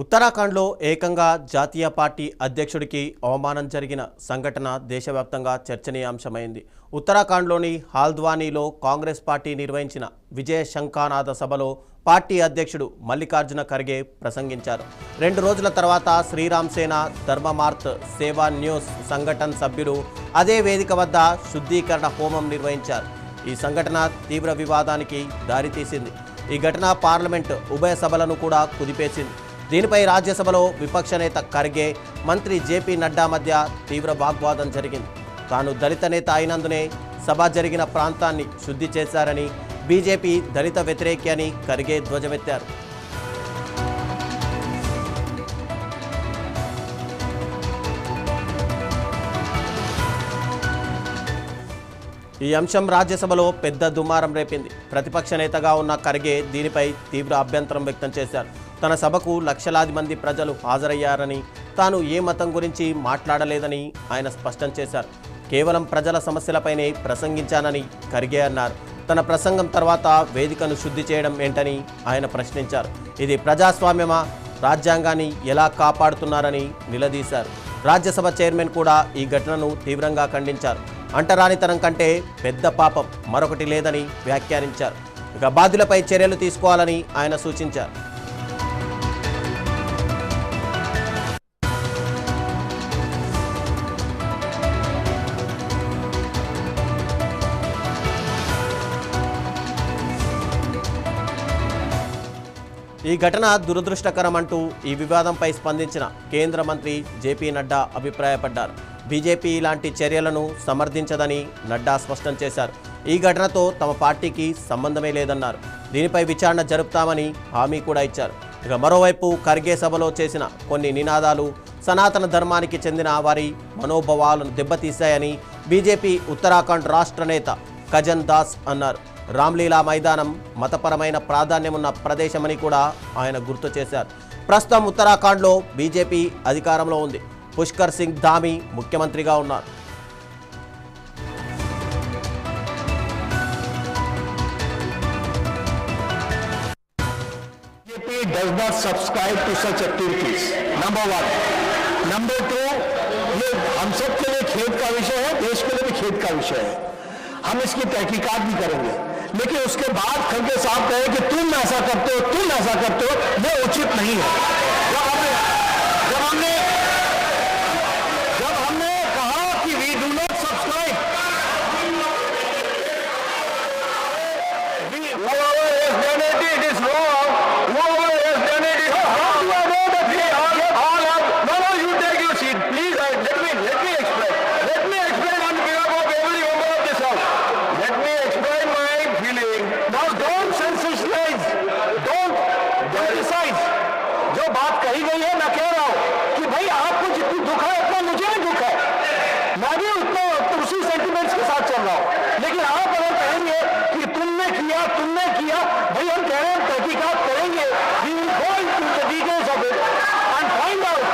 ఉత్తరాఖండ్లో ఏకంగా జాతీయ పార్టీ అధ్యక్షుడికి అవమానం జరిగిన సంఘటన దేశవ్యాప్తంగా చర్చనీయాంశమైంది. ఉత్తరాఖండ్లోని హాల్ద్వానీలో కాంగ్రెస్ పార్టీ నిర్వహించిన విజయ శంఖానాద సభలో పార్టీ అధ్యక్షుడు మల్లికార్జున ఖర్గే ప్రసంగించారు. 2 రోజుల తర్వాత శ్రీరామ్ సేన ధర్మమార్త్ సేవా న్యూస్ సంఘటన సభ్యులు అదే వేదిక వద్ద శుద్ధీకరణ హోమం నిర్వహించారు. ఈ సంఘటన తీవ్ర వివాదానికి దారితీసింది. ఈ ఘటన పార్లమెంట్ ఉభయ సభలను కూడా కుదిపేసింది. దీనిపై రాజ్యసభలో విపక్ష నేత ఖర్గే, మంత్రి జేపీ నడ్డా మధ్య తీవ్ర వాగ్వాదం జరిగింది. తాను దళిత నేత అయినందునే సభ జరిగిన ప్రాంతాన్ని శుద్ధి చేశారని, బీజేపీ దళిత వ్యతిరేకి అని ఖర్గే ధ్వజమెత్తారు. ఈ అంశం రాజ్యసభలో పెద్ద దుమారం రేపింది. ప్రతిపక్ష నేతగా ఉన్న ఖర్గే దీనిపై తీవ్ర అభ్యంతరం వ్యక్తం చేశారు. తన సభకు లక్షలాది మంది ప్రజలు హాజరయ్యారని, తాను ఏ మతం గురించి మాట్లాడలేదని ఆయన స్పష్టం చేశారు. కేవలం ప్రజల సమస్యలపైనే ప్రసంగించానని ఖర్గే అన్నారు. తన ప్రసంగం తర్వాత వేదికను శుద్ధి చేయడం ఏంటని ఆయన ప్రశ్నించారు. ఇది ప్రజాస్వామ్యమా, రాజ్యాంగాన్ని ఎలా కాపాడుతున్నారని నిలదీశారు. రాజ్యసభ చైర్మన్ కూడా ఈ ఘటనను తీవ్రంగా ఖండించారు. అంటరానితనం కంటే పెద్ద పాపం మరొకటి లేదని వ్యాఖ్యానించారు. ఇక బాధ్యులపై చర్యలు తీసుకోవాలని ఆయన సూచించారు. ఈ ఘటన దురదృష్టకరం అంటూ ఈ వివాదంపై స్పందించిన కేంద్ర మంత్రి జేపీ నడ్డా అభిప్రాయపడ్డారు. బీజేపీ ఇలాంటి చర్యలను సమర్థించదని నడ్డా స్పష్టం చేశారు. ఈ ఘటనతో తమ పార్టీకి సంబంధమే లేదన్నారు. దీనిపై విచారణ జరుపుతామని హామీ కూడా ఇచ్చారు. ఇక మరోవైపు ఖర్గే సభలో చేసిన కొన్ని నినాదాలు సనాతన ధర్మానికి చెందిన వారి మనోభావాలను దెబ్బతీశాయని బీజేపీ ఉత్తరాఖండ్ రాష్ట్ర నేత ఖజన్ దాస్ అన్నారు. రామ్లీలా మైదానం మతపరమైన ప్రాధాన్యమున్న ప్రదేశమని కూడా ఆయన గుర్తు చేశారు. ప్రస్తుతం ఉత్తరాఖండ్లో బీజేపీ అధికారంలో ఉంది. పుష్కర్ సింగ్ ధామీ ముఖ్యమంత్రిగా ఉన్నారు. BJP does not subscribe to such activities. Number 1. Number 2, ये हम सब के लिए खेद का विषय है, देश के लिए भी खेद का विषय है. हम इसकी तहकीकात भी करेंगे, लेकिन उसके बाद खड़गे साहब कहे कि तुम ऐसा करते हो, तुम ऐसा करते हो, ये उचित नहीं है. जब हमने कहा कि we do not subscribe, whoever has done it, it is wrong. Whoever has done it, how do I know that we all have? No, you take your seat, please. Let me explain. Let me explain on behalf of every member of this house. Let me explain my feeling. Now, don't sensationalize, don't criticize. जो बात कही गई है, मैं कह रहा हूं कि भाई आपको जितनी दुख है उतना मुझे भी दुख है. मैं भी उतना उसी सेंटिमेंट्स के साथ चल रहा हूं. लेकिन आप अगर कहेंगे कि तुमने किया, भाई हम कह रहे हैं तहकीकात करेंगे. We will go into the details of it and find out.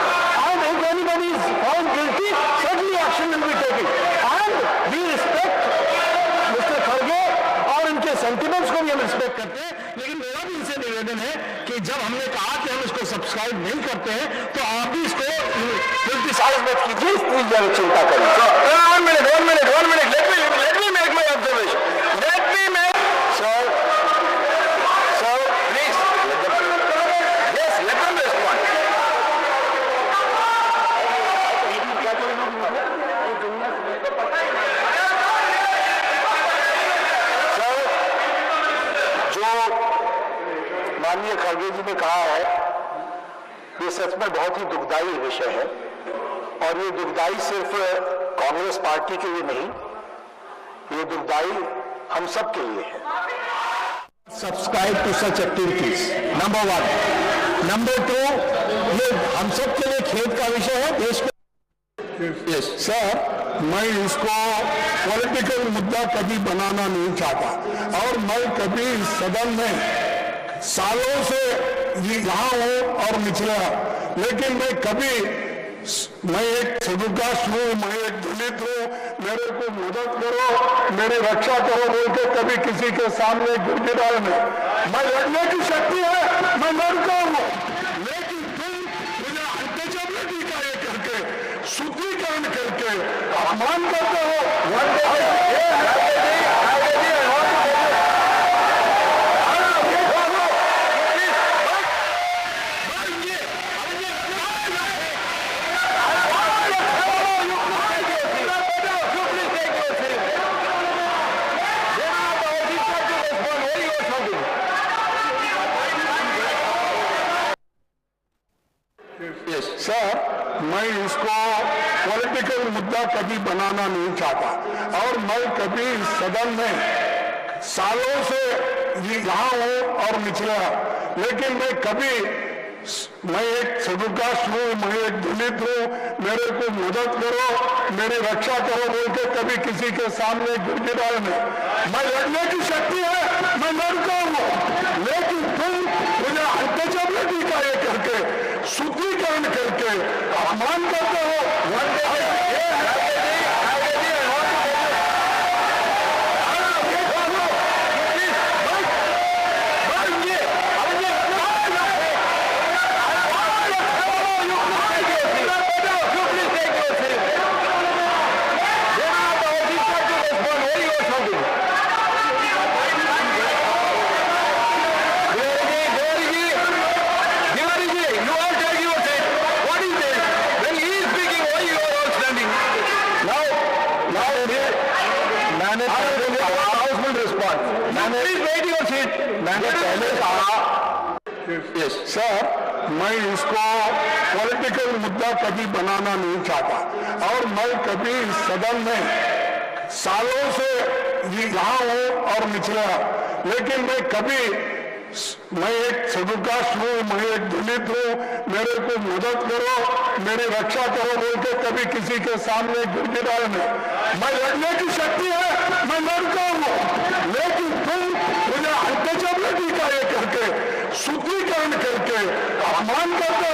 And if anybody is found guilty, certainly action will be taken. And we respect Mr. Khurge और उनके सेंटिमेंट्स को भी हम रिस्पेक्ट करते हैं. लेकिन मेरा भी इनसे निवेदन है कि जब हमने कहा कि हम इसको सब्सक्राइब नहीं करते हैं, तो आप भी इसको क्रिटिसाइज मत कीजिए, इसकी चिंता करिए. One minute. Let me make my observation. Let me make, sir, please. Yes, let them respond. Sir, जो माननीय खड़गे जी ने कहा है, ये सच में बहुत ही दुखदायी विषय है. और ये दुखदाई सिर्फ कांग्रेस पार्टी के लिए नहीं, ये दुखदाई हम सब के लिए है. Subscribe to such activities. Number 1. Number 2, ये हम सब के लिए खेद का विषय है, देश के. yes. सर, मैं इसको पॉलिटिकल मुद्दा कभी बनाना नहीं चाहता, और मैं कभी इस सदन में सालों से यहाँ हूँ और निचला, लेकिन मैं कभी, मैं एक सदुकाश हूँ, मैं एक दलित हूँ, मेरे को मदद करो, मेरी रक्षा करो बोल के कभी किसी के सामने गिड़गिड़ाए नहीं. मैं लड़ने की शक्ति है, मैं लड़का हूँ, लेकिन अपमान करते हो। सर, मैं इसको पॉलिटिकल मुद्दा कभी बनाना नहीं चाहता और मैं कभी इस सदन में सालों से यहाँ हूँ और निचला, लेकिन मैं एक शेड्यूल हूँ, मैं एक दलित हूँ, मेरे को मदद करो, मेरी रक्षा करो बोल के कभी किसी के सामने गिड़गिड़ाए नहीं। मैं लड़ने की शक्ति है, मैं लड़का हूँ, लेकिन तुम मुझे अल्पजबरदस्ती का ये करके शुद्धिकरण करके अपमान करते हो। मैंने पहले कहा सर, मैं इसको पॉलिटिकल मुद्दा कभी बनाना नहीं चाहता और मैं कभी इस सदन में सालों से यहाँ हूँ और निचला, लेकिन मैं एक शेड्यूल हूँ, मैं एक दलित हूँ, मेरे को मदद करो, मेरी रक्षा करो बोल के कभी किसी के सामने गिड़गिड़ाए नहीं। मैं लड़ने की शक्ति है, मैं लड़का हूँ, लेकिन तुम मुझे अल्पजबरदस्ती का ये करके शुद्धिकरण करके अपमान करते हो।